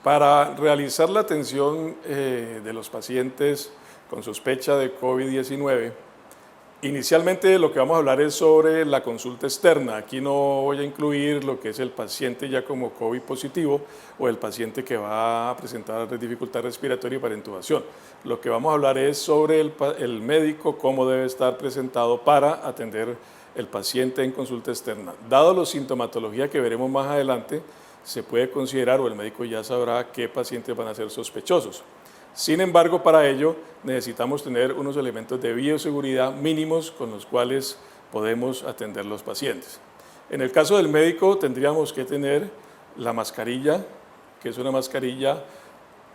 Para realizar la atención de los pacientes con sospecha de COVID-19, inicialmente lo que vamos a hablar es sobre la consulta externa. Aquí no voy a incluir lo que es el paciente ya como COVID positivo o el paciente que va a presentar dificultad respiratoria para intubación. Lo que vamos a hablar es sobre el médico, cómo debe estar presentado para atender el paciente en consulta externa. Dado la sintomatología que veremos más adelante, se puede considerar o el médico ya sabrá qué pacientes van a ser sospechosos. Sin embargo, para ello necesitamos tener unos elementos de bioseguridad mínimos con los cuales podemos atender los pacientes. En el caso del médico tendríamos que tener la mascarilla, que es una mascarilla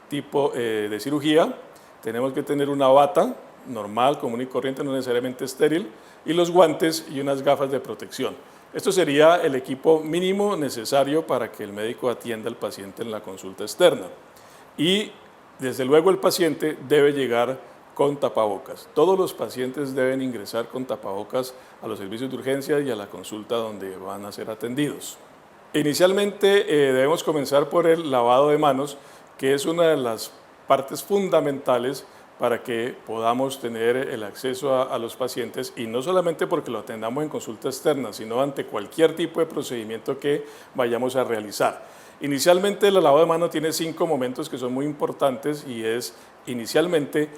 tipo de cirugía. Tenemos que tener una bata normal, común y corriente, no necesariamente estéril, y los guantes y unas gafas de protección. Esto sería el equipo mínimo necesario para que el médico atienda al paciente en la consulta externa. Y desde luego el paciente debe llegar con tapabocas. Todos los pacientes deben ingresar con tapabocas a los servicios de urgencia y a la consulta donde van a ser atendidos. Inicialmente debemos comenzar por el lavado de manos, que es una de las partes fundamentales para que podamos tener el acceso a los pacientes, y no solamente porque lo atendamos en consulta externa, sino ante cualquier tipo de procedimiento que vayamos a realizar. Inicialmente el lavado de manos tiene 5 momentos que son muy importantes, y es inicialmente,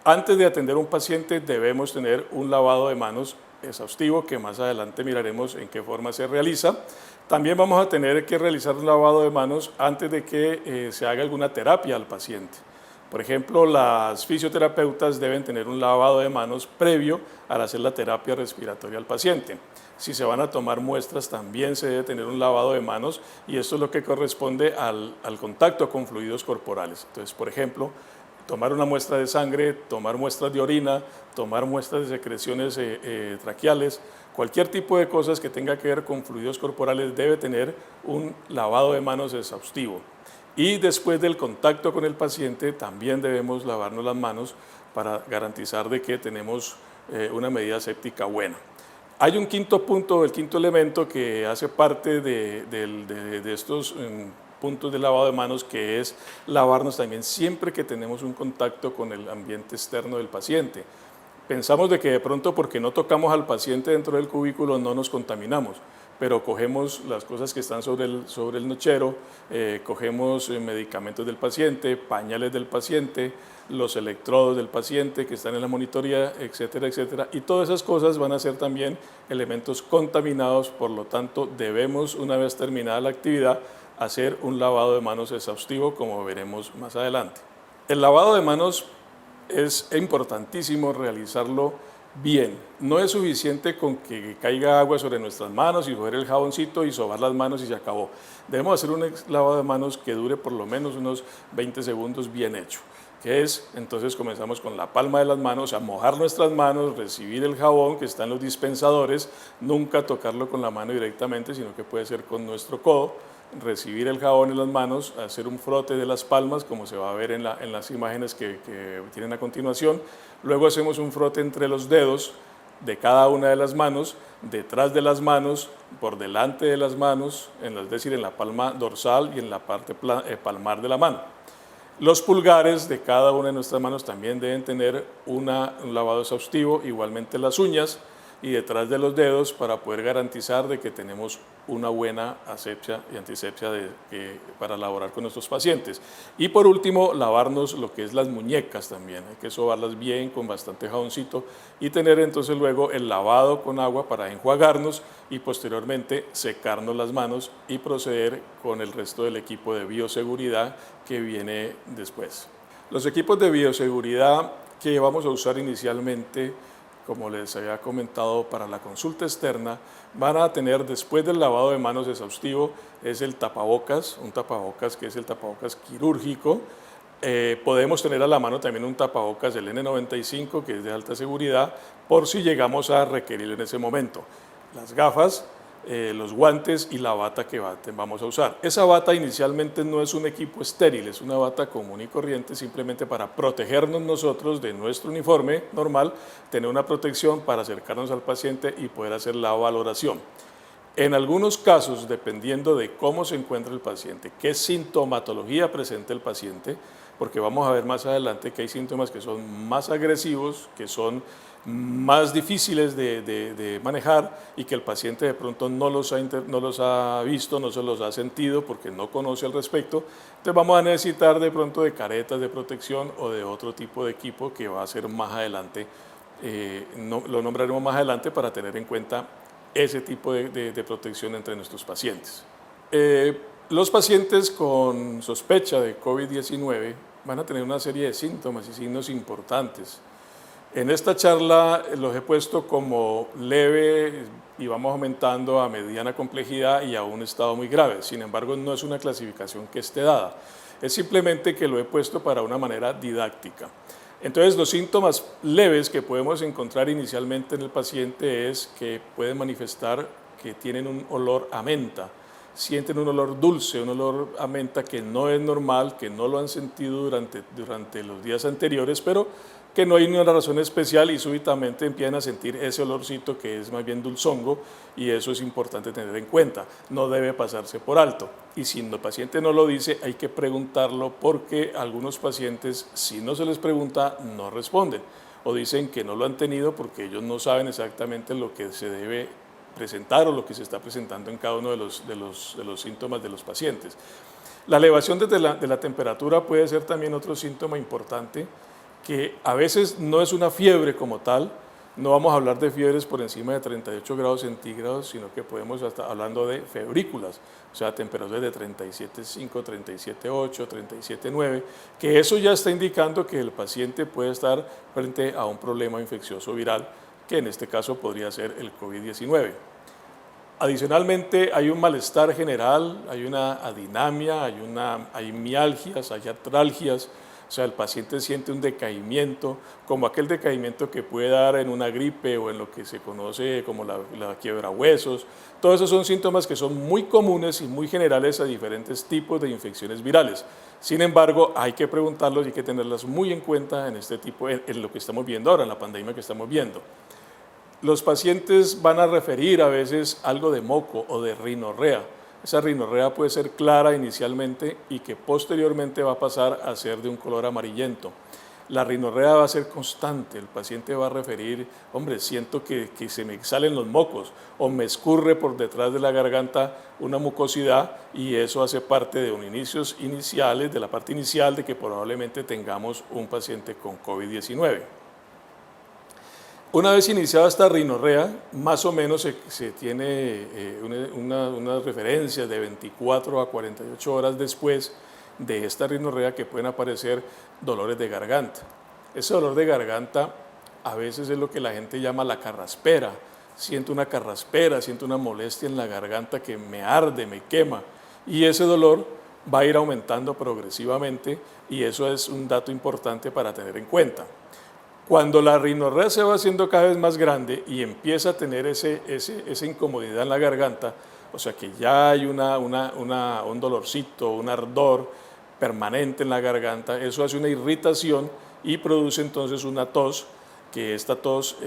antes de atender a un paciente debemos tener un lavado de manos exhaustivo, que más adelante miraremos en qué forma se realiza. También vamos a tener que realizar un lavado de manos antes de que se haga alguna terapia al paciente. Por ejemplo, las fisioterapeutas deben tener un lavado de manos previo al hacer la terapia respiratoria al paciente. Si se van a tomar muestras, también se debe tener un lavado de manos, y esto es lo que corresponde al contacto con fluidos corporales. Entonces, por ejemplo, tomar una muestra de sangre, tomar muestras de orina, tomar muestras de secreciones traqueales, cualquier tipo de cosas que tenga que ver con fluidos corporales debe tener un lavado de manos exhaustivo. Y después del contacto con el paciente también debemos lavarnos las manos para garantizar de que tenemos una medida séptica buena. Hay un quinto punto, el quinto elemento que hace parte de estos puntos de lavado de manos, que es lavarnos también siempre que tenemos un contacto con el ambiente externo del paciente. Pensamos de que de pronto porque no tocamos al paciente dentro del cubículo no nos contaminamos, pero cogemos las cosas que están sobre el nochero, cogemos medicamentos del paciente, pañales del paciente, los electrodos del paciente que están en la monitoría, etcétera, etcétera, y todas esas cosas van a ser también elementos contaminados. Por lo tanto, debemos, una vez terminada la actividad, hacer un lavado de manos exhaustivo, como veremos más adelante. El lavado de manos es importantísimo realizarlo bien. No es suficiente con que caiga agua sobre nuestras manos y coger el jaboncito y sobar las manos y se acabó. Debemos hacer un lavado de manos que dure por lo menos unos 20 segundos bien hecho. ¿Qué es? Entonces comenzamos con la palma de las manos, a mojar nuestras manos, recibir el jabón que está en los dispensadores, nunca tocarlo con la mano directamente, sino que puede ser con nuestro codo, recibir el jabón en las manos, hacer un frote de las palmas, como se va a ver en las imágenes que tienen a continuación. Luego hacemos un frote entre los dedos de cada una de las manos, detrás de las manos, por delante de las manos, es decir, en la palma dorsal y en la parte palmar de la mano. Los pulgares de cada una de nuestras manos también deben tener un lavado exhaustivo, igualmente las uñas y detrás de los dedos, para poder garantizar de que tenemos una buena asepsia y antisepsia para laborar con nuestros pacientes. Y por último, lavarnos lo que es las muñecas también. Hay que sobarlas bien con bastante jaboncito y tener entonces luego el lavado con agua para enjuagarnos y posteriormente secarnos las manos y proceder con el resto del equipo de bioseguridad que viene después. Los equipos de bioseguridad que vamos a usar inicialmente, como les había comentado, para la consulta externa, van a tener, después del lavado de manos exhaustivo, es el tapabocas, un tapabocas que es el tapabocas quirúrgico. Podemos tener a la mano también un tapabocas del N95, que es de alta seguridad, por si llegamos a requerirlo en ese momento. Las gafas, los guantes y la bata que vamos a usar. Esa bata inicialmente no es un equipo estéril, es una bata común y corriente, simplemente para protegernos nosotros de nuestro uniforme normal, tener una protección para acercarnos al paciente y poder hacer la valoración. En algunos casos, dependiendo de cómo se encuentra el paciente, qué sintomatología presenta el paciente, porque vamos a ver más adelante que hay síntomas que son más agresivos, que son más difíciles de manejar y que el paciente de pronto no los ha visto, no se los ha sentido porque no conoce al respecto. Entonces vamos a necesitar de pronto de caretas de protección o de otro tipo de equipo que va a ser más adelante, lo nombraremos más adelante para tener en cuenta ese tipo de protección entre nuestros pacientes. Los pacientes con sospecha de COVID-19 van a tener una serie de síntomas y signos importantes. En esta charla los he puesto como leve y vamos aumentando a mediana complejidad y a un estado muy grave. Sin embargo, no es una clasificación que esté dada. Es simplemente que lo he puesto para una manera didáctica. Entonces, los síntomas leves que podemos encontrar inicialmente en el paciente es que pueden manifestar que tienen un olor a menta, sienten un olor dulce, un olor a menta que no es normal, que no lo han sentido durante los días anteriores, pero que no hay una razón especial y súbitamente empiezan a sentir ese olorcito que es más bien dulzongo y eso es importante tener en cuenta, no debe pasarse por alto. Y si el paciente no lo dice, hay que preguntarlo porque algunos pacientes, si no se les pregunta, no responden o dicen que no lo han tenido porque ellos no saben exactamente lo que se debe presentar o lo que se está presentando en cada uno de los síntomas de los pacientes. La elevación de la temperatura puede ser también otro síntoma importante que a veces no es una fiebre como tal, no vamos a hablar de fiebres por encima de 38 grados centígrados, sino que podemos estar hablando de febrículas, o sea, temperaturas de 37,5, 37,8, 37,9, que eso ya está indicando que el paciente puede estar frente a un problema infeccioso viral, que en este caso podría ser el COVID-19. Adicionalmente, hay un malestar general, hay una adinamia, hay mialgias, hay artralgias, o sea, el paciente siente un decaimiento, como aquel decaimiento que puede dar en una gripe o en lo que se conoce como la quiebra huesos. Todos esos son síntomas que son muy comunes y muy generales a diferentes tipos de infecciones virales. Sin embargo, hay que preguntarlos y hay que tenerlas muy en cuenta en este tipo, en lo que estamos viendo ahora, en la pandemia que estamos viendo. Los pacientes van a referir a veces algo de moco o de rinorrea. Esa rinorrea puede ser clara inicialmente y que posteriormente va a pasar a ser de un color amarillento. La rinorrea va a ser constante, el paciente va a referir, hombre, siento que se me salen los mocos o me escurre por detrás de la garganta una mucosidad y eso hace parte de de la parte inicial de que probablemente tengamos un paciente con COVID-19. Una vez iniciada esta rinorrea, más o menos se tiene unas referencias de 24 a 48 horas después de esta rinorrea que pueden aparecer dolores de garganta. Ese dolor de garganta a veces es lo que la gente llama la carraspera. Siento una carraspera, siento una molestia en la garganta que me arde, me quema y ese dolor va a ir aumentando progresivamente y eso es un dato importante para tener en cuenta. Cuando la rinorrea se va haciendo cada vez más grande y empieza a tener esa incomodidad en la garganta, o sea que ya hay un dolorcito, un ardor permanente en la garganta, eso hace una irritación y produce entonces una tos, que esta tos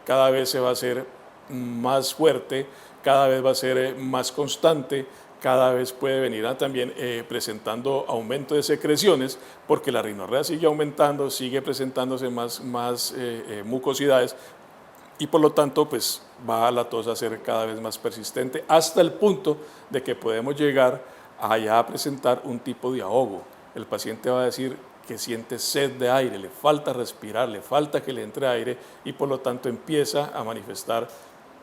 cada vez se va a hacer más fuerte, cada vez va a ser más constante, cada vez puede venir también presentando aumento de secreciones porque la rinorrea sigue aumentando, sigue presentándose más mucosidades y por lo tanto pues va la tos a ser cada vez más persistente hasta el punto de que podemos llegar a presentar un tipo de ahogo. El paciente va a decir que siente sed de aire, le falta respirar, le falta que le entre aire y por lo tanto empieza a manifestar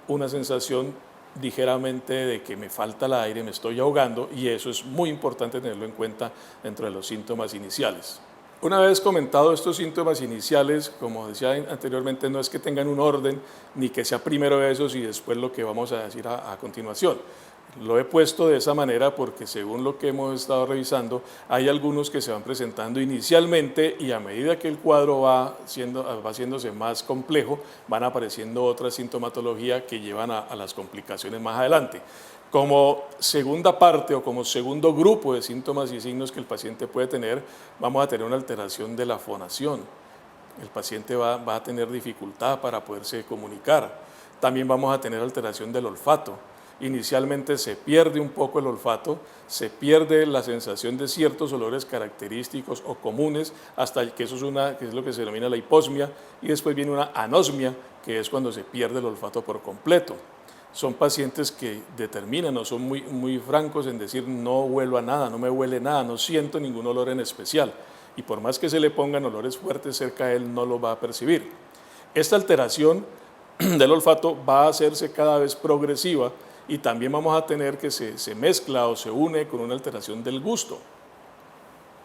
una sensación ligeramente de que me falta el aire, me estoy ahogando y eso es muy importante tenerlo en cuenta dentro de los síntomas iniciales. Una vez comentado estos síntomas iniciales, como decía anteriormente, no es que tengan un orden ni que sea primero esos y después lo que vamos a decir a continuación. Lo he puesto de esa manera porque según lo que hemos estado revisando, hay algunos que se van presentando inicialmente y a medida que el cuadro va haciéndose más complejo, van apareciendo otras sintomatologías que llevan a las complicaciones más adelante. Como segunda parte o como segundo grupo de síntomas y signos que el paciente puede tener, vamos a tener una alteración de la fonación. El paciente va a tener dificultad para poderse comunicar. También vamos a tener alteración del olfato. Inicialmente se pierde un poco el olfato, se pierde la sensación de ciertos olores característicos o comunes, hasta que eso que es lo que se denomina la hiposmia, y después viene una anosmia, que es cuando se pierde el olfato por completo. Son pacientes que determinan o son muy francos en decir no huelo a nada, no me huele nada, no siento ningún olor en especial, y por más que se le pongan olores fuertes cerca a él, no lo va a percibir. Esta alteración del olfato va a hacerse cada vez progresiva, y también vamos a tener que se mezcla o se une con una alteración del gusto.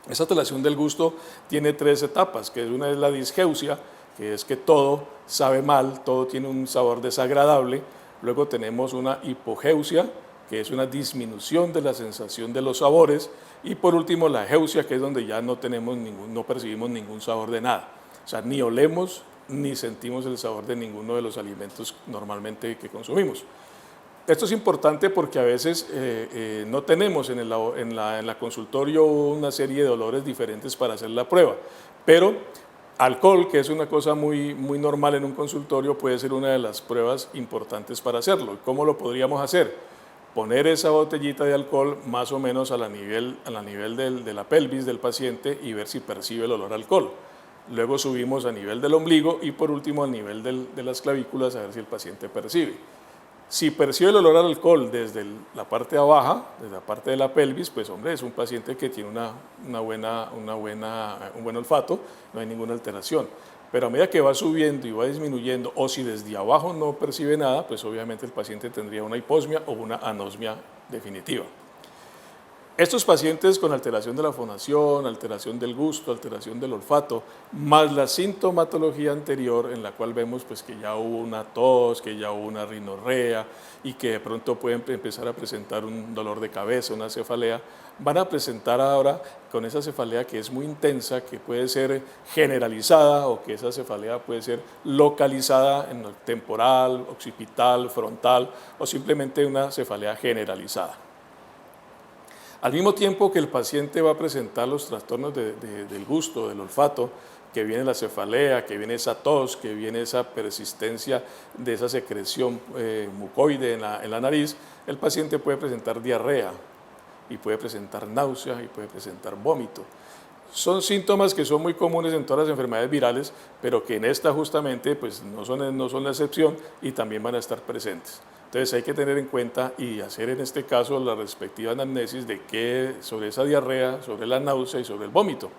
Esa alteración del gusto tiene 3 etapas, que una es la disgeusia, que es que todo sabe mal, todo tiene un sabor desagradable. Luego tenemos una hipogeusia, que es una disminución de la sensación de los sabores. Y por último la geusia, que es donde ya no percibimos ningún sabor de nada. O sea, ni olemos ni sentimos el sabor de ninguno de los alimentos normalmente que consumimos. Esto es importante porque a veces no tenemos en la consultorio una serie de olores diferentes para hacer la prueba, pero alcohol, que es una cosa muy normal en un consultorio, puede ser una de las pruebas importantes para hacerlo. ¿Cómo lo podríamos hacer? Poner esa botellita de alcohol más o menos a la nivel de la pelvis del paciente y ver si percibe el olor a alcohol. Luego subimos a nivel del ombligo y por último a nivel de las clavículas a ver si el paciente percibe. Si percibe el olor al alcohol desde la parte baja, desde la parte de la pelvis, pues hombre, es un paciente que tiene un buen olfato, no hay ninguna alteración. Pero a medida que va subiendo y va disminuyendo, o si desde abajo no percibe nada, pues obviamente el paciente tendría una hiposmia o una anosmia definitiva. Estos pacientes con alteración de la fonación, alteración del gusto, alteración del olfato, más la sintomatología anterior en la cual vemos pues, que ya hubo una tos, que ya hubo una rinorrea y que de pronto pueden empezar a presentar un dolor de cabeza, una cefalea, van a presentar ahora con esa cefalea que es muy intensa, que puede ser generalizada o que esa cefalea puede ser localizada en el temporal, occipital, frontal o simplemente una cefalea generalizada. Al mismo tiempo que el paciente va a presentar los trastornos del gusto, del olfato, que viene la cefalea, que viene esa tos, que viene esa persistencia de esa secreción mucoide en la nariz, el paciente puede presentar diarrea y puede presentar náusea y puede presentar vómito. Son síntomas que son muy comunes en todas las enfermedades virales, pero que en esta justamente pues, no son la excepción y también van a estar presentes. Entonces hay que tener en cuenta y hacer en este caso la respectiva anamnesis sobre esa diarrea, sobre la náusea y sobre el vómito.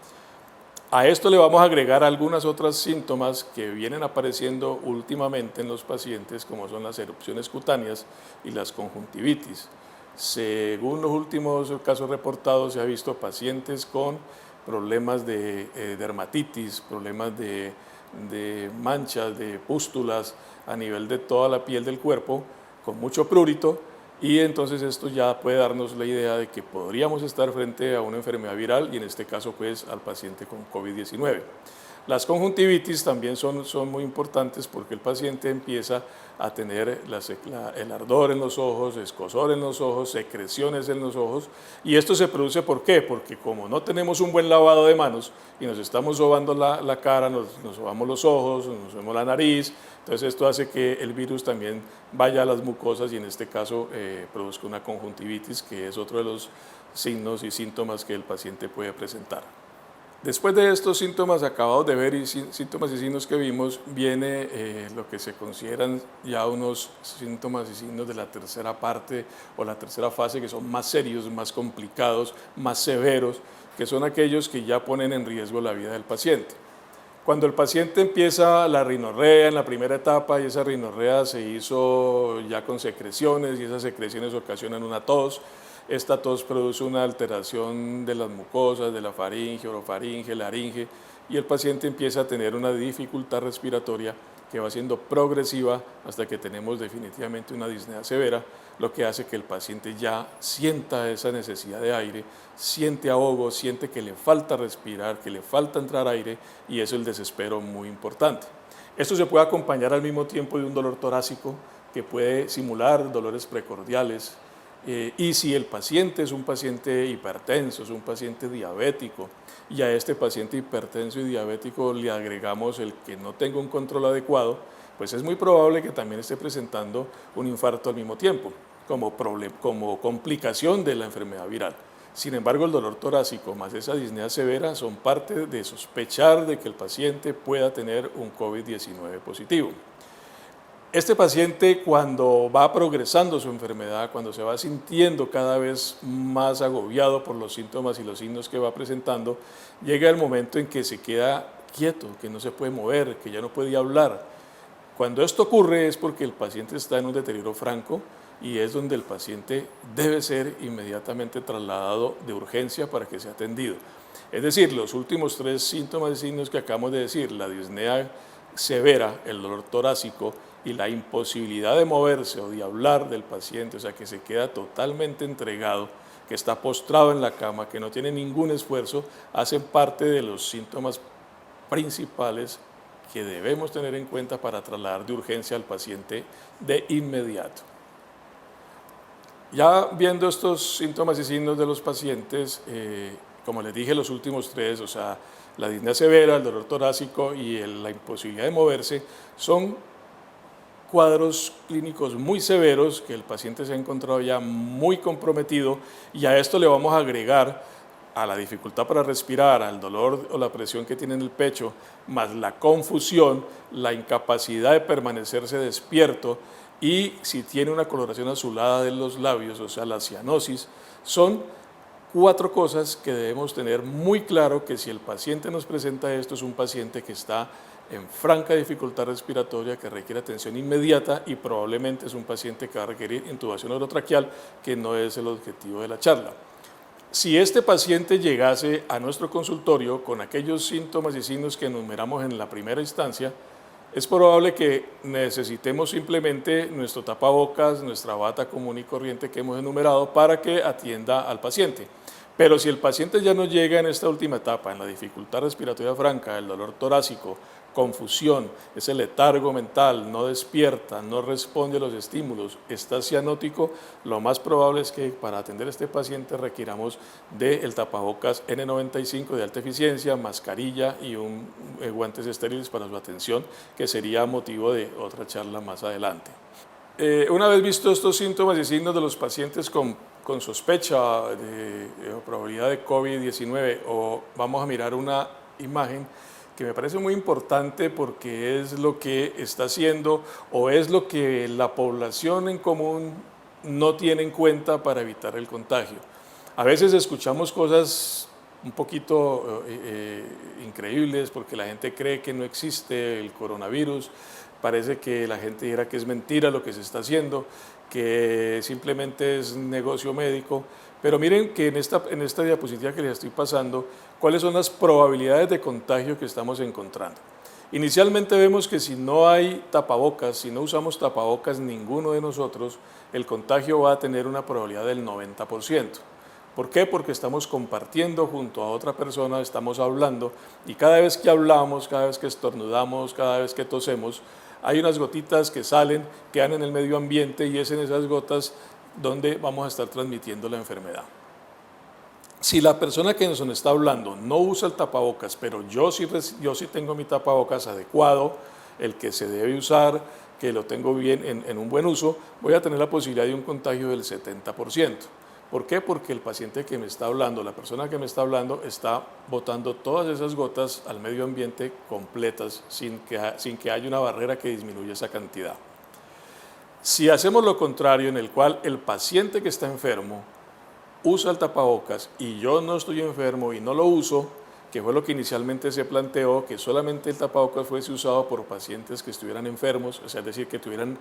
A esto le vamos a agregar algunas otras síntomas que vienen apareciendo últimamente en los pacientes, como son las erupciones cutáneas y las conjuntivitis. Según los últimos casos reportados, se ha visto pacientes con problemas de dermatitis, problemas de manchas, de pústulas a nivel de toda la piel del cuerpo, con mucho prurito, y entonces esto ya puede darnos la idea de que podríamos estar frente a una enfermedad viral y en este caso pues al paciente con COVID-19. Las conjuntivitis también son muy importantes porque el paciente empieza a tener el ardor en los ojos, escozor en los ojos, secreciones en los ojos, y esto se produce ¿por qué? Porque como no tenemos un buen lavado de manos y nos estamos sobando la cara, nos sobamos los ojos, nos sobamos la nariz, entonces esto hace que el virus también vaya a las mucosas y en este caso produzca una conjuntivitis, que es otro de los signos y síntomas que el paciente puede presentar. Después de estos síntomas acabados de ver y síntomas y signos que vimos, viene lo que se consideran ya unos síntomas y signos de la tercera parte o la tercera fase, que son más serios, más complicados, más severos, que son aquellos que ya ponen en riesgo la vida del paciente. Cuando el paciente empieza la rinorrea en la primera etapa y esa rinorrea se hizo ya con secreciones y esas secreciones ocasionan una tos, esta tos produce una alteración de las mucosas, de la faringe, orofaringe, laringe, y el paciente empieza a tener una dificultad respiratoria que va siendo progresiva hasta que tenemos definitivamente una disnea severa, lo que hace que el paciente ya sienta esa necesidad de aire, siente ahogo, siente que le falta respirar, que le falta entrar aire, y eso es el desespero muy importante. Esto se puede acompañar al mismo tiempo de un dolor torácico que puede simular dolores precordiales, y si el paciente es un paciente hipertenso, es un paciente diabético, y a este paciente hipertenso y diabético le agregamos el que no tenga un control adecuado, pues es muy probable que también esté presentando un infarto al mismo tiempo. como complicación de la enfermedad viral. Sin embargo, el dolor torácico más esa disnea severa son parte de sospechar de que el paciente pueda tener un COVID-19 positivo. Este paciente, cuando va progresando su enfermedad, cuando se va sintiendo cada vez más agobiado por los síntomas y los signos que va presentando, llega el momento en que se queda quieto, que no se puede mover, que ya no puede hablar. Cuando esto ocurre es porque el paciente está en un deterioro franco y es donde el paciente debe ser inmediatamente trasladado de urgencia para que sea atendido. Es decir, los últimos 3 síntomas y signos que acabamos de decir, la disnea severa, el dolor torácico y la imposibilidad de moverse o de hablar del paciente, o sea, que se queda totalmente entregado, que está postrado en la cama, que no tiene ningún esfuerzo, hacen parte de los síntomas principales que debemos tener en cuenta para trasladar de urgencia al paciente de inmediato. Ya viendo estos síntomas y signos de los pacientes, como les dije, los últimos 3, o sea, la disnea severa, el dolor torácico y la imposibilidad de moverse, son cuadros clínicos muy severos que el paciente se ha encontrado ya muy comprometido, y a esto le vamos a agregar a la dificultad para respirar, al dolor o la presión que tiene en el pecho, más la confusión, la incapacidad de permanecerse despierto, y si tiene una coloración azulada de los labios, o sea, la cianosis. Son 4 cosas que debemos tener muy claro, que si el paciente nos presenta esto, es un paciente que está en franca dificultad respiratoria, que requiere atención inmediata, y probablemente es un paciente que va a requerir intubación orotraqueal, que no es el objetivo de la charla. Si este paciente llegase a nuestro consultorio con aquellos síntomas y signos que enumeramos en la primera instancia, es probable que necesitemos simplemente nuestro tapabocas, nuestra bata común y corriente que hemos enumerado, para que atienda al paciente. Pero si el paciente ya no llega en esta última etapa, en la dificultad respiratoria franca, el dolor torácico, confusión, ese letargo mental, no despierta, no responde a los estímulos, está cianótico, lo más probable es que para atender a este paciente requiramos del tapabocas N95 de alta eficiencia, mascarilla y guantes estériles para su atención, que sería motivo de otra charla más adelante. Una vez visto estos síntomas y signos de los pacientes con sospecha de probabilidad de COVID-19, o vamos a mirar una imagen que me parece muy importante porque es lo que está haciendo o es lo que la población en común no tiene en cuenta para evitar el contagio. A veces escuchamos cosas un poquito increíbles porque la gente cree que no existe el coronavirus, parece que la gente dirá que es mentira lo que se está haciendo, que simplemente es negocio médico. Pero miren que en esta diapositiva que les estoy pasando, cuáles son las probabilidades de contagio que estamos encontrando. Inicialmente vemos que si no hay tapabocas, si no usamos tapabocas ninguno de nosotros, el contagio va a tener una probabilidad del 90%. ¿Por qué? Porque estamos compartiendo junto a otra persona, estamos hablando, y cada vez que hablamos, cada vez que estornudamos, cada vez que tosemos, hay unas gotitas que salen, quedan en el medio ambiente, y es en esas gotas donde vamos a estar transmitiendo la enfermedad. Si la persona que nos está hablando no usa el tapabocas, pero yo sí tengo mi tapabocas adecuado, el que se debe usar, que lo tengo bien en un buen uso, voy a tener la posibilidad de un contagio del 70%. ¿Por qué? Porque el paciente que me está hablando, la persona que me está hablando, está botando todas esas gotas al medio ambiente completas, sin que haya una barrera que disminuya esa cantidad. Si hacemos lo contrario, en el cual el paciente que está enfermo usa el tapabocas y yo no estoy enfermo y no lo uso, que fue lo que inicialmente se planteó, que solamente el tapabocas fuese usado por pacientes que estuvieran enfermos, o sea, es decir, que tuvieran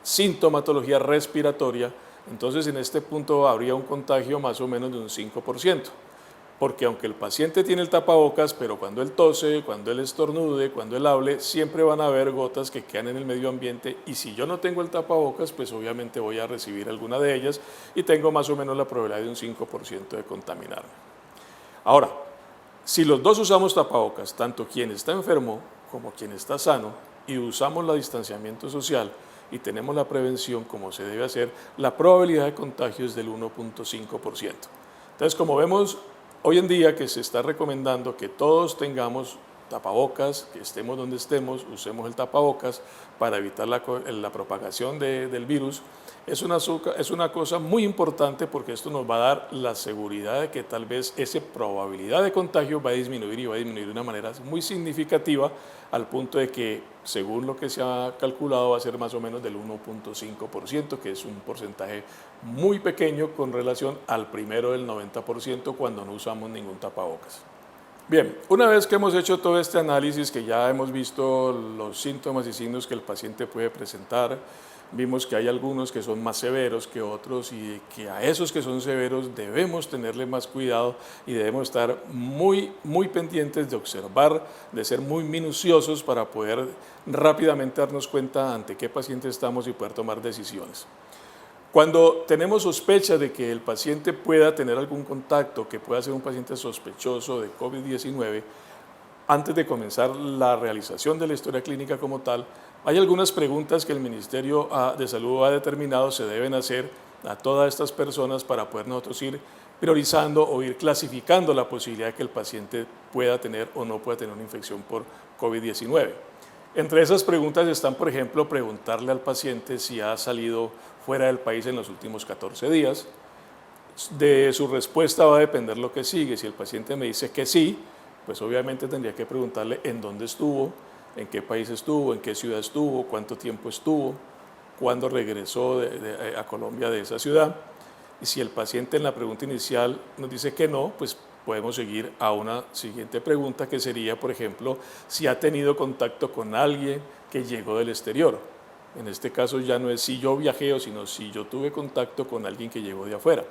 sintomatología respiratoria, entonces en este punto habría un contagio más o menos de un 5%. Porque aunque el paciente tiene el tapabocas, pero cuando él tose, cuando él estornude, cuando él hable, siempre van a haber gotas que quedan en el medio ambiente, y si yo no tengo el tapabocas, pues obviamente voy a recibir alguna de ellas y tengo más o menos la probabilidad de un 5% de contaminarme. Ahora, si los dos usamos tapabocas, tanto quien está enfermo como quien está sano, y usamos el distanciamiento social y tenemos la prevención como se debe hacer, la probabilidad de contagio es del 1.5%. Entonces, como vemos, hoy en día que se está recomendando que todos tengamos tapabocas, que estemos donde estemos, usemos el tapabocas para evitar la propagación del virus. Es una cosa muy importante porque esto nos va a dar la seguridad de que tal vez esa probabilidad de contagio va a disminuir y va a disminuir de una manera muy significativa al punto de que, según lo que se ha calculado, va a ser más o menos del 1.5%, que es un porcentaje muy pequeño con relación al primero del 90% cuando no usamos ningún tapabocas. Bien, una vez que hemos hecho todo este análisis, que ya hemos visto los síntomas y signos que el paciente puede presentar, vimos que hay algunos que son más severos que otros y que a esos que son severos debemos tenerle más cuidado y debemos estar muy pendientes de observar, de ser muy minuciosos para poder rápidamente darnos cuenta ante qué paciente estamos y poder tomar decisiones. Cuando tenemos sospecha de que el paciente pueda tener algún contacto, que pueda ser un paciente sospechoso de COVID-19, antes de comenzar la realización de la historia clínica como tal, hay algunas preguntas que el Ministerio de Salud ha determinado se deben hacer a todas estas personas para poder nosotros ir priorizando o ir clasificando la posibilidad de que el paciente pueda tener o no pueda tener una infección por COVID-19. Entre esas preguntas están, por ejemplo, preguntarle al paciente si ha salido fuera del país en los últimos 14 días. De su respuesta va a depender lo que sigue. Si el paciente me dice que sí, pues obviamente tendría que preguntarle en dónde estuvo, en qué país estuvo, en qué ciudad estuvo, cuánto tiempo estuvo, cuándo regresó a Colombia de esa ciudad. Y si el paciente en la pregunta inicial nos dice que no, pues podemos seguir a una siguiente pregunta que sería, por ejemplo, si ha tenido contacto con alguien que llegó del exterior. En este caso ya no es si yo viajé, sino si yo tuve contacto con alguien que llegó de afuera.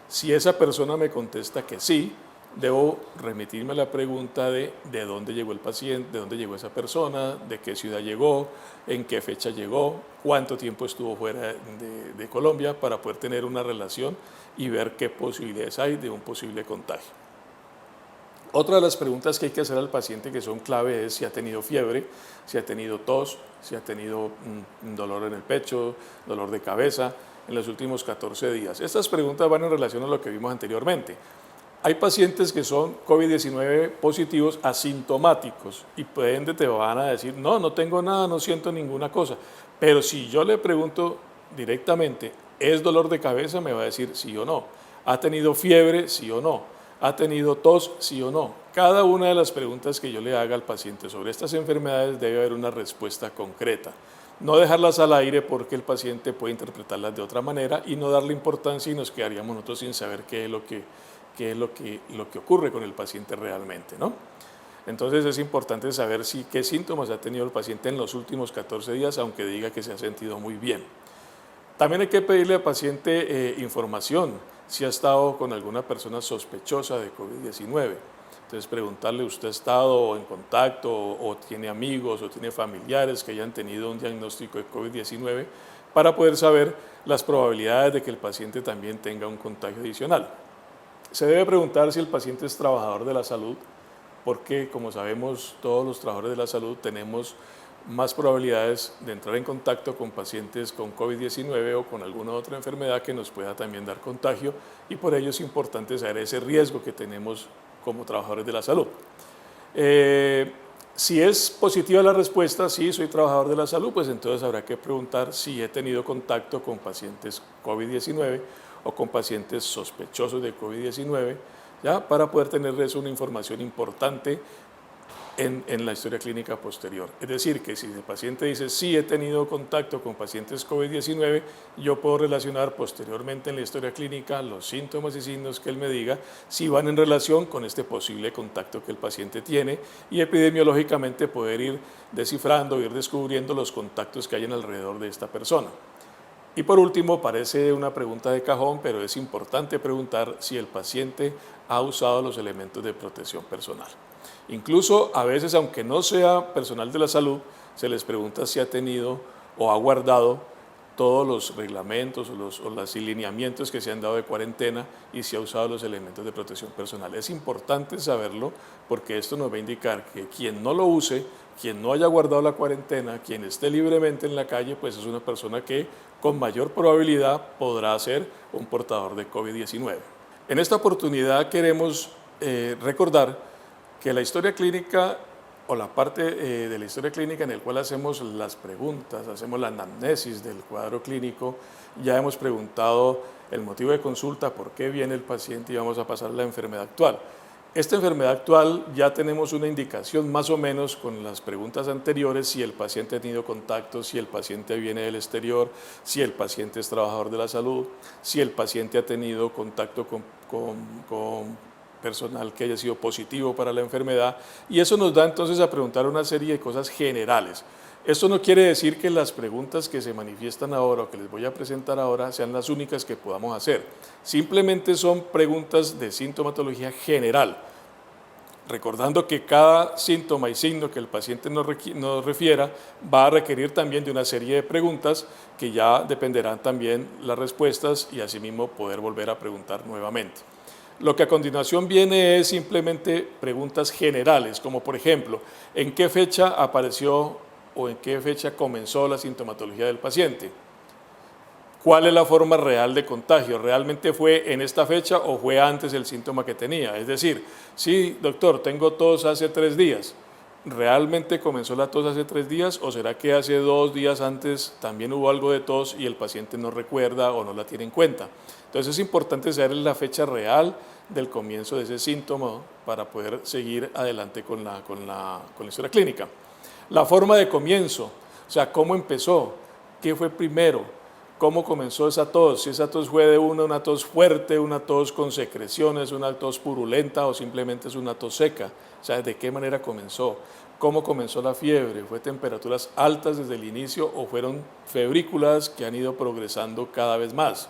Si esa persona me contesta que sí, debo remitirme a la pregunta de dónde llegó el paciente, de dónde llegó esa persona, de qué ciudad llegó, en qué fecha llegó, cuánto tiempo estuvo fuera de Colombia para poder tener una relación y ver qué posibilidades hay de un posible contagio. Otra de las preguntas que hay que hacer al paciente que son clave es si ha tenido fiebre, si ha tenido tos, si ha tenido dolor en el pecho, dolor de cabeza en los últimos 14 días. Estas preguntas van en relación a lo que vimos anteriormente. Hay pacientes que son COVID-19 positivos asintomáticos y por ende te van a decir, no tengo nada, no siento ninguna cosa. Pero si yo le pregunto directamente, ¿es dolor de cabeza? Me va a decir sí o no. ¿Ha tenido fiebre? Sí o no. ¿Ha tenido tos? Sí o no. Cada una de las preguntas que yo le haga al paciente sobre estas enfermedades debe haber una respuesta concreta. No dejarlas al aire porque el paciente puede interpretarlas de otra manera y no darle importancia y nos quedaríamos nosotros sin saber qué es lo que ocurre con el paciente realmente, ¿no? Entonces es importante saber qué síntomas ha tenido el paciente en los últimos 14 días, aunque diga que se ha sentido muy bien. También hay que pedirle al paciente información, si ha estado con alguna persona sospechosa de COVID-19. Entonces preguntarle, ¿usted ha estado en contacto o tiene amigos o tiene familiares que hayan tenido un diagnóstico de COVID-19 para poder saber las probabilidades de que el paciente también tenga un contagio adicional? Se debe preguntar si el paciente es trabajador de la salud, porque como sabemos todos los trabajadores de la salud tenemos más probabilidades de entrar en contacto con pacientes con COVID-19 o con alguna otra enfermedad que nos pueda también dar contagio y por ello es importante saber ese riesgo que tenemos como trabajadores de la salud. Si es positiva la respuesta, sí, soy trabajador de la salud, pues entonces habrá que preguntar si he tenido contacto con pacientes COVID-19 o con pacientes sospechosos de COVID-19, ¿ya? Para poder tener eso una información importante en la historia clínica posterior. Es decir, que si el paciente dice sí he tenido contacto con pacientes COVID-19, yo puedo relacionar posteriormente en la historia clínica los síntomas y signos que él me diga si van en relación con este posible contacto que el paciente tiene y epidemiológicamente poder ir descifrando, ir descubriendo los contactos que hay alrededor de esta persona. Y por último, parece una pregunta de cajón, pero es importante preguntar si el paciente ha usado los elementos de protección personal. Incluso a veces, aunque no sea personal de la salud, se les pregunta si ha tenido o ha guardado todos los reglamentos o los lineamientos que se han dado de cuarentena y si ha usado los elementos de protección personal. Es importante saberlo porque esto nos va a indicar que quien no lo use, quien no haya guardado la cuarentena, quien esté libremente en la calle, pues es una persona que con mayor probabilidad podrá ser un portador de COVID-19. En esta oportunidad queremos recordar que la historia clínica o la parte de la historia clínica en el cual hacemos las preguntas, hacemos la anamnesis del cuadro clínico, ya hemos preguntado el motivo de consulta, por qué viene el paciente y vamos a pasar a la enfermedad actual. Esta enfermedad actual ya tenemos una indicación más o menos con las preguntas anteriores, si el paciente ha tenido contacto, si el paciente viene del exterior, si el paciente es trabajador de la salud, si el paciente ha tenido contacto con personal que haya sido positivo para la enfermedad, y eso nos da entonces a preguntar una serie de cosas generales. Esto no quiere decir que las preguntas que se manifiestan ahora o que les voy a presentar ahora sean las únicas que podamos hacer. Simplemente son preguntas de sintomatología general, recordando que cada síntoma y signo que el paciente nos refiera va a requerir también de una serie de preguntas que ya dependerán también las respuestas y asimismo poder volver a preguntar nuevamente. Lo que a continuación viene es simplemente preguntas generales, como por ejemplo, ¿en qué fecha apareció o en qué fecha comenzó la sintomatología del paciente? ¿Cuál es la forma real de contagio? ¿Realmente fue en esta fecha o fue antes el síntoma que tenía? Es decir, sí, doctor, tengo tos hace 3 días. ¿Realmente comenzó la tos hace 3 días o será que hace 2 días antes también hubo algo de tos y el paciente no recuerda o no la tiene en cuenta? Entonces es importante saber la fecha real del comienzo de ese síntoma para poder seguir adelante con la historia clínica. La forma de comienzo, o sea, cómo empezó, qué fue primero, cómo comenzó esa tos, si esa tos fue de una tos fuerte, una tos con secreciones, una tos purulenta o simplemente es una tos seca, o sea, de qué manera comenzó, cómo comenzó la fiebre, fue temperaturas altas desde el inicio o fueron febrículas que han ido progresando cada vez más.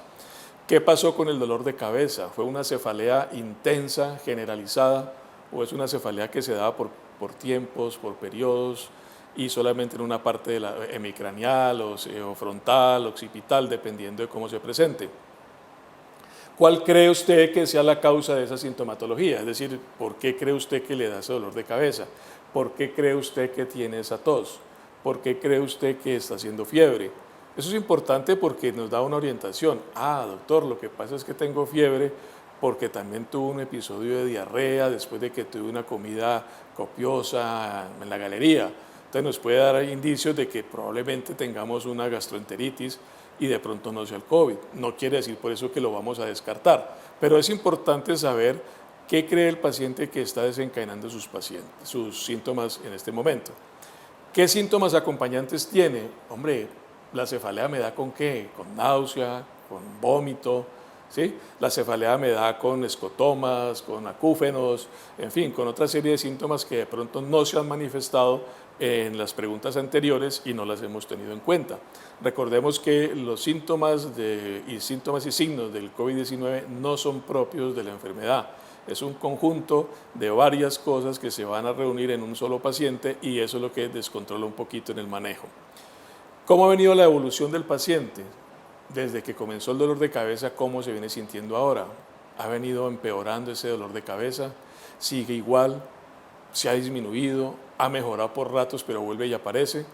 ¿Qué pasó con el dolor de cabeza? ¿Fue una cefalea intensa, generalizada, o es una cefalea que se daba por tiempos, por periodos, y solamente en una parte de la hemicranial o frontal, occipital, dependiendo de cómo se presente? ¿Cuál cree usted que sea la causa de esa sintomatología? Es decir, ¿por qué cree usted que le da ese dolor de cabeza? ¿Por qué cree usted que tiene esa tos? ¿Por qué cree usted que está haciendo fiebre? Eso es importante porque nos da una orientación. Ah, doctor, lo que pasa es que tengo fiebre porque también tuve un episodio de diarrea después de que tuve una comida copiosa en la galería. Entonces nos puede dar indicios de que probablemente tengamos una gastroenteritis y de pronto no sea el COVID. No quiere decir por eso que lo vamos a descartar, pero es importante saber qué cree el paciente que está desencadenando sus síntomas en este momento. ¿Qué síntomas acompañantes tiene? Hombre, la cefalea me da ¿con qué? Con náusea, con vómito, ¿sí? La cefalea me da con escotomas, con acúfenos, en fin, con otra serie de síntomas que de pronto no se han manifestado en las preguntas anteriores y no las hemos tenido en cuenta. Recordemos que los síntomas y signos del COVID-19 no son propios de la enfermedad. Es un conjunto de varias cosas que se van a reunir en un solo paciente y eso es lo que descontrola un poquito en el manejo. ¿Cómo ha venido la evolución del paciente? Desde que comenzó el dolor de cabeza, ¿cómo se viene sintiendo ahora? ¿Ha venido empeorando ese dolor de cabeza? ¿Sigue igual? ¿Se ha disminuido? ¿Ha mejorado por ratos pero vuelve y aparece?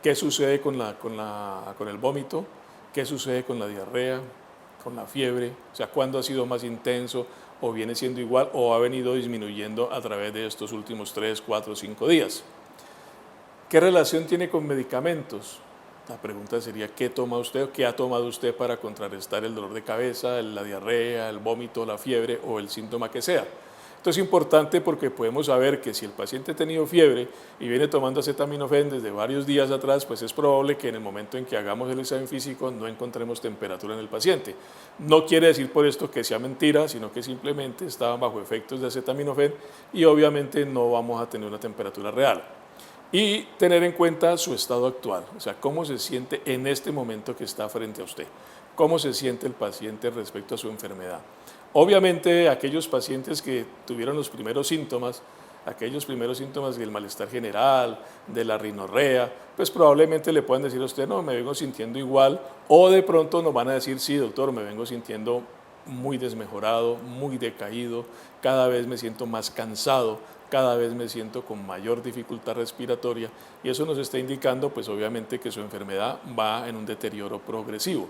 ¿Qué sucede con el vómito? ¿Qué sucede con la diarrea? ¿Con la fiebre? O sea, ¿cuándo ha sido más intenso? ¿O viene siendo igual? ¿O ha venido disminuyendo a través de estos últimos 3, 4, 5 días? ¿Qué relación tiene con medicamentos? La pregunta sería, ¿qué toma usted o qué ha tomado usted para contrarrestar el dolor de cabeza, la diarrea, el vómito, la fiebre o el síntoma que sea? Esto es importante porque podemos saber que si el paciente ha tenido fiebre y viene tomando acetaminofén desde varios días atrás, pues es probable que en el momento en que hagamos el examen físico no encontremos temperatura en el paciente. No quiere decir por esto que sea mentira, sino que simplemente estaba bajo efectos de acetaminofén y obviamente no vamos a tener una temperatura real. Y tener en cuenta su estado actual, o sea, cómo se siente en este momento que está frente a usted, cómo se siente el paciente respecto a su enfermedad. Obviamente, aquellos pacientes que tuvieron los primeros síntomas, del malestar general, de la rinorrea, pues probablemente le puedan decir a usted, no, me vengo sintiendo igual, o de pronto nos van a decir, sí, doctor, me vengo sintiendo muy desmejorado, muy decaído, cada vez me siento más cansado, cada vez me siento con mayor dificultad respiratoria y eso nos está indicando pues obviamente que su enfermedad va en un deterioro progresivo.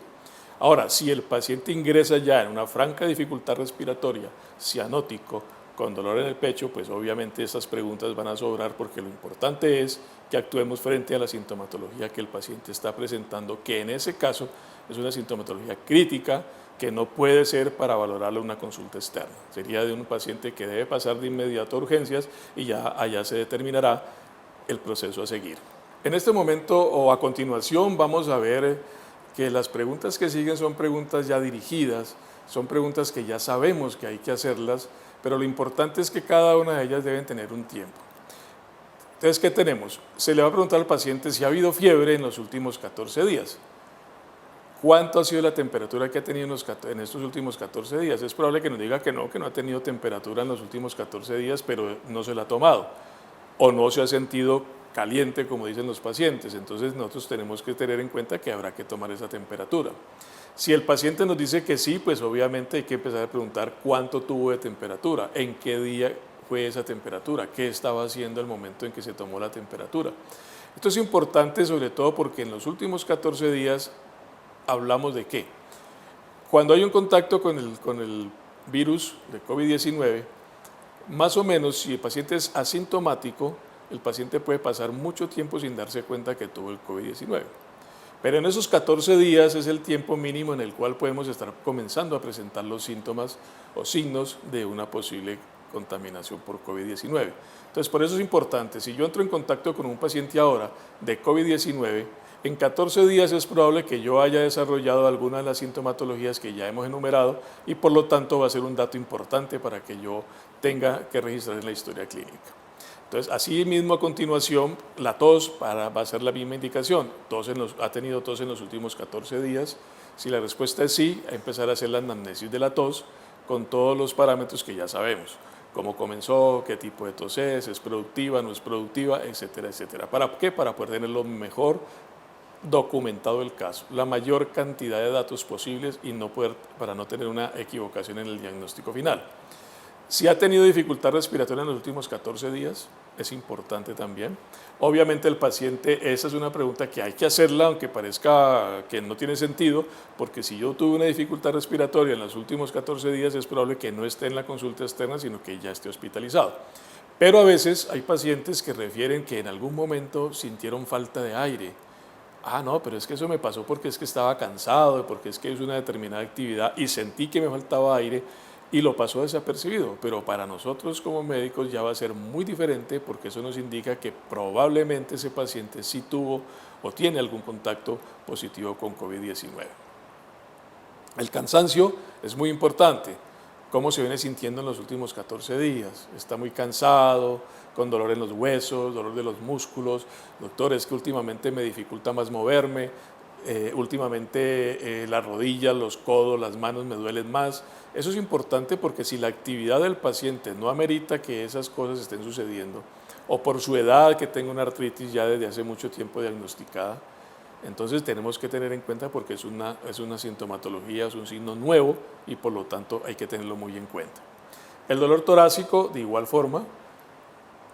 Ahora, si el paciente ingresa ya en una franca dificultad respiratoria, cianótico, con dolor en el pecho, pues obviamente estas preguntas van a sobrar porque lo importante es que actuemos frente a la sintomatología que el paciente está presentando, que en ese caso es una sintomatología crítica que no puede ser para valorarle una consulta externa. Sería de un paciente que debe pasar de inmediato a urgencias y ya allá se determinará el proceso a seguir. En este momento o a continuación vamos a ver que las preguntas que siguen son preguntas ya dirigidas, son preguntas que ya sabemos que hay que hacerlas, pero lo importante es que cada una de ellas deben tener un tiempo. Entonces, ¿qué tenemos? Se le va a preguntar al paciente si ha habido fiebre en los últimos 14 días. ¿Cuánto ha sido la temperatura que ha tenido en estos últimos 14 días? Es probable que nos diga que no ha tenido temperatura en los últimos 14 días, pero no se la ha tomado o no se ha sentido caliente, como dicen los pacientes. Entonces nosotros tenemos que tener en cuenta que habrá que tomar esa temperatura. Si el paciente nos dice que sí, pues obviamente hay que empezar a preguntar cuánto tuvo de temperatura, en qué día fue esa temperatura, qué estaba haciendo al momento en que se tomó la temperatura. Esto es importante sobre todo porque en los últimos 14 días hablamos de qué. Cuando hay un contacto con el virus de COVID-19, más o menos si el paciente es asintomático, el paciente puede pasar mucho tiempo sin darse cuenta que tuvo el COVID-19. Pero en esos 14 días es el tiempo mínimo en el cual podemos estar comenzando a presentar los síntomas o signos de una posible contaminación por COVID-19. Entonces, por eso es importante, si yo entro en contacto con un paciente ahora de COVID-19, en 14 días es probable que yo haya desarrollado alguna de las sintomatologías que ya hemos enumerado y por lo tanto va a ser un dato importante para que yo tenga que registrar en la historia clínica. Entonces, así mismo a continuación, la tos va a ser la misma indicación. ¿Ha tenido tos en los últimos 14 días? Si la respuesta es sí, a empezar a hacer la anamnesis de la tos con todos los parámetros que ya sabemos. Cómo comenzó, qué tipo de tos es productiva, no es productiva, etcétera, etcétera. ¿Para qué? Para poder tener lo mejor documentado el caso, la mayor cantidad de datos posibles y para no tener una equivocación en el diagnóstico final. Si ha tenido dificultad respiratoria en los últimos 14 días, es importante también. Obviamente el paciente, esa es una pregunta que hay que hacerla, aunque parezca que no tiene sentido, porque si yo tuve una dificultad respiratoria en los últimos 14 días, es probable que no esté en la consulta externa, sino que ya esté hospitalizado. Pero a veces hay pacientes que refieren que en algún momento sintieron falta de aire. Ah, no, pero es que eso me pasó porque es que estaba cansado, porque es que es una determinada actividad y sentí que me faltaba aire y lo pasó desapercibido, pero para nosotros como médicos ya va a ser muy diferente porque eso nos indica que probablemente ese paciente sí tuvo o tiene algún contacto positivo con COVID-19. El cansancio es muy importante. ¿Cómo se viene sintiendo en los últimos 14 días? Está muy cansado, con dolor en los huesos, dolor de los músculos. Doctor, es que últimamente me dificulta más moverme, últimamente las rodillas, los codos, las manos me duelen más. Eso es importante porque si la actividad del paciente no amerita que esas cosas estén sucediendo, o por su edad que tenga una artritis ya desde hace mucho tiempo diagnosticada, entonces tenemos que tener en cuenta porque es una sintomatología, es un signo nuevo y por lo tanto hay que tenerlo muy en cuenta. El dolor torácico, de igual forma,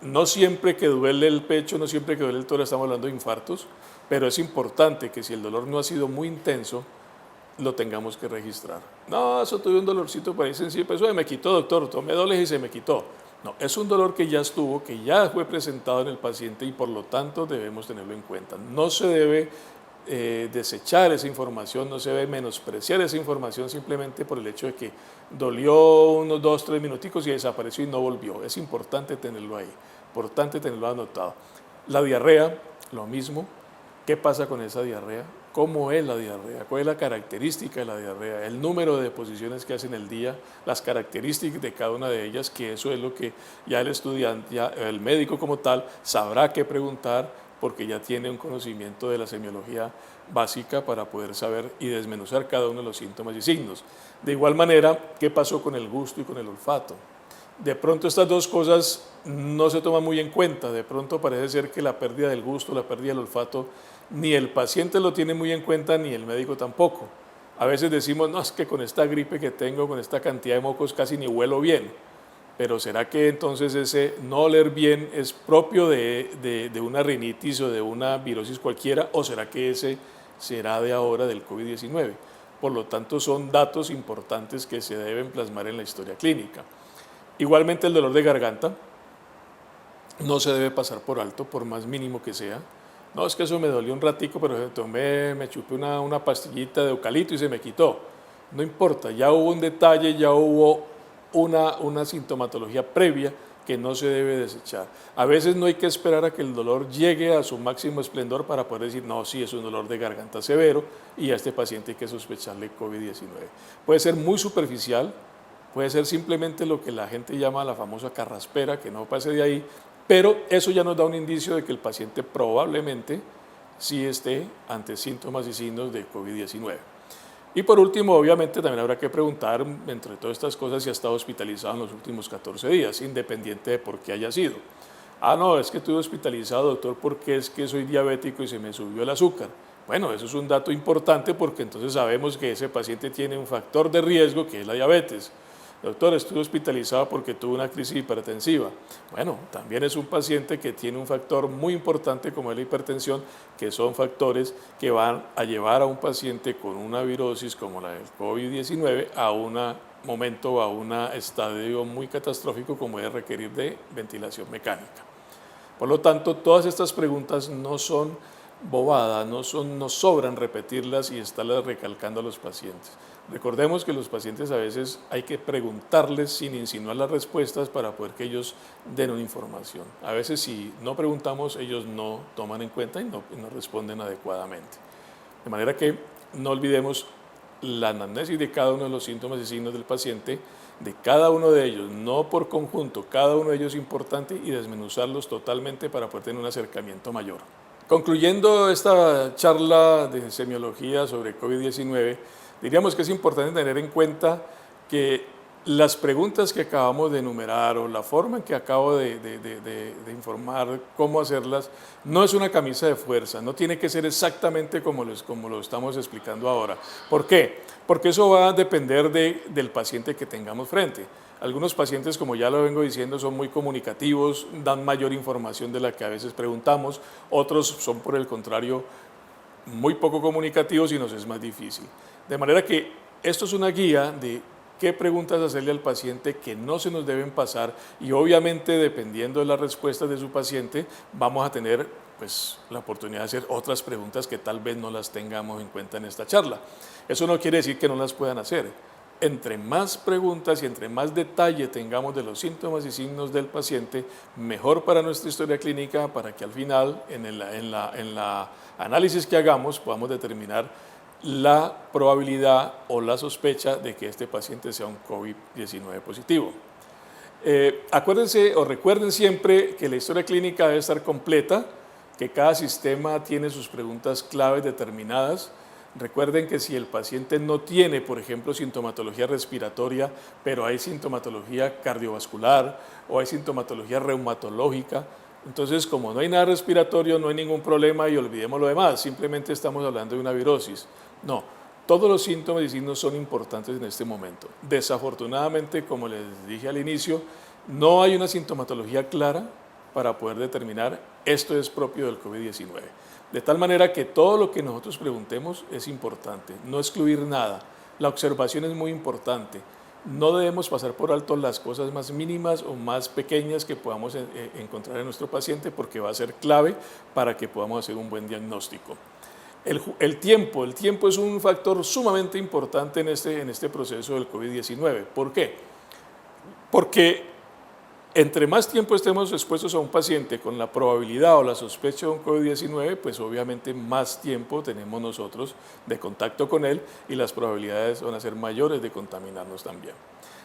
no siempre que duele el pecho, no siempre que duele el tórax estamos hablando de infartos, pero es importante que si el dolor no ha sido muy intenso, lo tengamos que registrar. No, eso tuve un dolorcito por ahí sencillo, pero eso se me quitó, doctor, tomé dobles y se me quitó. No, es un dolor que ya estuvo, que ya fue presentado en el paciente y por lo tanto debemos tenerlo en cuenta. No se debe desechar esa información, no se debe menospreciar esa información simplemente por el hecho de que dolió unos 2, 3 minuticos y desapareció y no volvió. Es importante tenerlo ahí, importante tenerlo anotado. La diarrea, lo mismo. ¿Qué pasa con esa diarrea? ¿Cómo es la diarrea? ¿Cuál es la característica de la diarrea? El número de deposiciones que hace en el día, las características de cada una de ellas, que eso es lo que ya el estudiante, ya el médico como tal, sabrá qué preguntar porque ya tiene un conocimiento de la semiología básica para poder saber y desmenuzar cada uno de los síntomas y signos. De igual manera, ¿qué pasó con el gusto y con el olfato? De pronto estas dos cosas no se toman muy en cuenta, de pronto parece ser que la pérdida del gusto, la pérdida del olfato, ni el paciente lo tiene muy en cuenta ni el médico tampoco. A veces decimos, no, es que con esta gripe que tengo, con esta cantidad de mocos casi ni huelo bien, pero ¿será que entonces ese no oler bien es propio de una rinitis o de una virosis cualquiera o será que ese será de ahora del COVID-19? Por lo tanto son datos importantes que se deben plasmar en la historia clínica. Igualmente el dolor de garganta no se debe pasar por alto, por más mínimo que sea. No, es que eso me dolió un ratico, pero me chupé una pastillita de eucalipto y se me quitó. No importa, ya hubo un detalle, ya hubo una sintomatología previa que no se debe desechar. A veces no hay que esperar a que el dolor llegue a su máximo esplendor para poder decir, no, sí, es un dolor de garganta severo y a este paciente hay que sospecharle COVID-19. Puede ser muy superficial, puede ser simplemente lo que la gente llama la famosa carraspera, que no pase de ahí, pero eso ya nos da un indicio de que el paciente probablemente sí esté ante síntomas y signos de COVID-19. Y por último, obviamente, también habrá que preguntar, entre todas estas cosas, si ha estado hospitalizado en los últimos 14 días, independiente de por qué haya sido. Ah, no, es que estuve hospitalizado, doctor, porque es que soy diabético y se me subió el azúcar. Bueno, eso es un dato importante porque entonces sabemos que ese paciente tiene un factor de riesgo que es la diabetes. Doctor, estuve hospitalizado porque tuve una crisis hipertensiva. Bueno, también es un paciente que tiene un factor muy importante como es la hipertensión, que son factores que van a llevar a un paciente con una virosis como la del COVID-19 a un momento, a un estadio muy catastrófico como es requerir de ventilación mecánica. Por lo tanto, todas estas preguntas no son bobadas, no sobran repetirlas y estarlas recalcando a los pacientes. Recordemos que los pacientes a veces hay que preguntarles sin insinuar las respuestas para poder que ellos den una información. A veces si no preguntamos, ellos no toman en cuenta y no responden adecuadamente. De manera que no olvidemos la anamnesis de cada uno de los síntomas y signos del paciente, de cada uno de ellos, no por conjunto, cada uno de ellos es importante y desmenuzarlos totalmente para poder tener un acercamiento mayor. Concluyendo esta charla de semiología sobre COVID-19, diríamos que es importante tener en cuenta que las preguntas que acabamos de enumerar o la forma en que acabo de informar cómo hacerlas no es una camisa de fuerza, no tiene que ser exactamente como lo estamos explicando ahora. ¿Por qué? Porque eso va a depender del paciente que tengamos frente. Algunos pacientes, como ya lo vengo diciendo, son muy comunicativos, dan mayor información de la que a veces preguntamos, otros son por el contrario muy poco comunicativos y nos es más difícil. De manera que esto es una guía de qué preguntas hacerle al paciente que no se nos deben pasar y obviamente dependiendo de las respuestas de su paciente vamos a tener pues, la oportunidad de hacer otras preguntas que tal vez no las tengamos en cuenta en esta charla. Eso no quiere decir que no las puedan hacer. Entre más preguntas y entre más detalle tengamos de los síntomas y signos del paciente, mejor para nuestra historia clínica, para que al final, en la análisis que hagamos, podamos determinar la probabilidad o la sospecha de que este paciente sea un COVID-19 positivo. Acuérdense o recuerden siempre que la historia clínica debe estar completa, que cada sistema tiene sus preguntas claves determinadas. Recuerden que si el paciente no tiene, por ejemplo, sintomatología respiratoria, pero hay sintomatología cardiovascular o hay sintomatología reumatológica, entonces como no hay nada respiratorio, no hay ningún problema y olvidemos lo demás, simplemente estamos hablando de una virosis. No, todos los síntomas y signos son importantes en este momento. Desafortunadamente, como les dije al inicio, no hay una sintomatología clara para poder determinar esto es propio del COVID-19. De tal manera que todo lo que nosotros preguntemos es importante, no excluir nada. La observación es muy importante. No debemos pasar por alto las cosas más mínimas o más pequeñas que podamos encontrar en nuestro paciente porque va a ser clave para que podamos hacer un buen diagnóstico. El tiempo es un factor sumamente importante en este proceso del COVID-19. ¿Por qué? Porque entre más tiempo estemos expuestos a un paciente con la probabilidad o la sospecha de un COVID-19, pues obviamente más tiempo tenemos nosotros de contacto con él y las probabilidades van a ser mayores de contaminarnos también.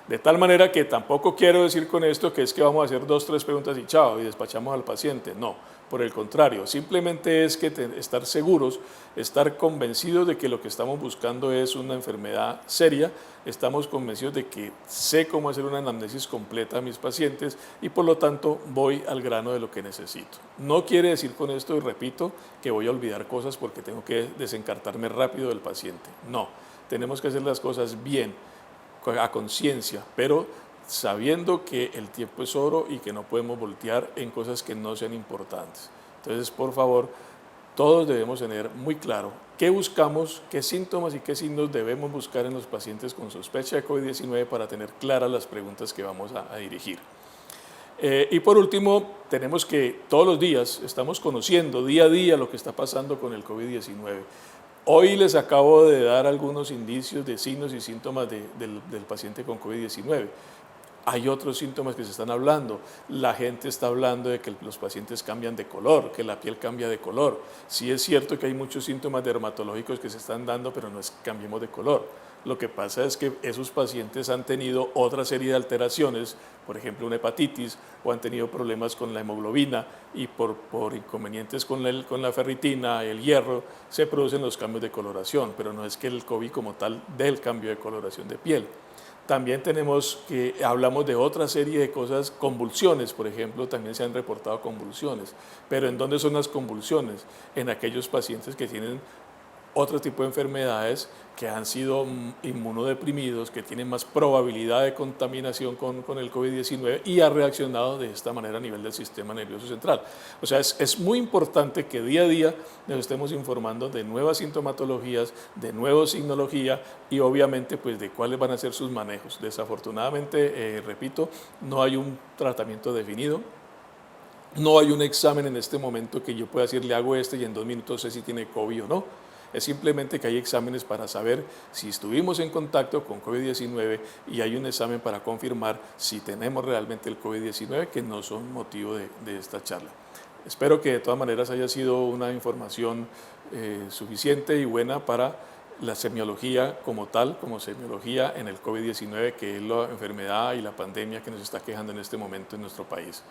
De tal manera que tampoco quiero decir con esto que es que vamos a hacer 2 o 3 preguntas y chao, y despachamos al paciente. No, por el contrario, simplemente es que estar seguros, estar convencidos de que lo que estamos buscando es una enfermedad seria, estamos convencidos de que sé cómo hacer una anamnesis completa a mis pacientes y por lo tanto voy al grano de lo que necesito. No quiere decir con esto, y repito, que voy a olvidar cosas porque tengo que desencartarme rápido del paciente. No, tenemos que hacer las cosas bien, a conciencia, pero sabiendo que el tiempo es oro y que no podemos voltear en cosas que no sean importantes. Entonces, por favor, todos debemos tener muy claro ¿Qué buscamos, qué síntomas y qué signos debemos buscar en los pacientes con sospecha de COVID-19 para tener claras las preguntas que vamos a dirigir? Y por último, tenemos que todos los días estamos conociendo día a día lo que está pasando con el COVID-19. Hoy les acabo de dar algunos indicios de signos y síntomas del paciente con COVID-19. Hay otros síntomas que se están hablando. La gente está hablando de que los pacientes cambian de color, que la piel cambia de color. Sí es cierto que hay muchos síntomas dermatológicos que se están dando, pero no es que cambiemos de color. Lo que pasa es que esos pacientes han tenido otra serie de alteraciones, por ejemplo una hepatitis, o han tenido problemas con la hemoglobina y por inconvenientes con la ferritina, el hierro, se producen los cambios de coloración, pero no es que el COVID como tal dé el cambio de coloración de piel. También tenemos que, hablamos de otra serie de cosas, convulsiones, por ejemplo, también se han reportado convulsiones. Pero ¿en dónde son las convulsiones? En aquellos pacientes que tienen otro tipo de enfermedades, que han sido inmunodeprimidos, que tienen más probabilidad de contaminación con el COVID-19 y ha reaccionado de esta manera a nivel del sistema nervioso central. O sea, es muy importante que día a día nos estemos informando de nuevas sintomatologías, de nueva signología y obviamente pues de cuáles van a ser sus manejos. Desafortunadamente, repito, no hay un tratamiento definido. No hay un examen en este momento que yo pueda decir, le hago este y en 2 minutos sé si tiene COVID o no. Es simplemente que hay exámenes para saber si estuvimos en contacto con COVID-19 y hay un examen para confirmar si tenemos realmente el COVID-19, que no son motivo de esta charla. Espero que de todas maneras haya sido una información suficiente y buena para la semiología como tal, como semiología en el COVID-19, que es la enfermedad y la pandemia que nos está quejando en este momento en nuestro país.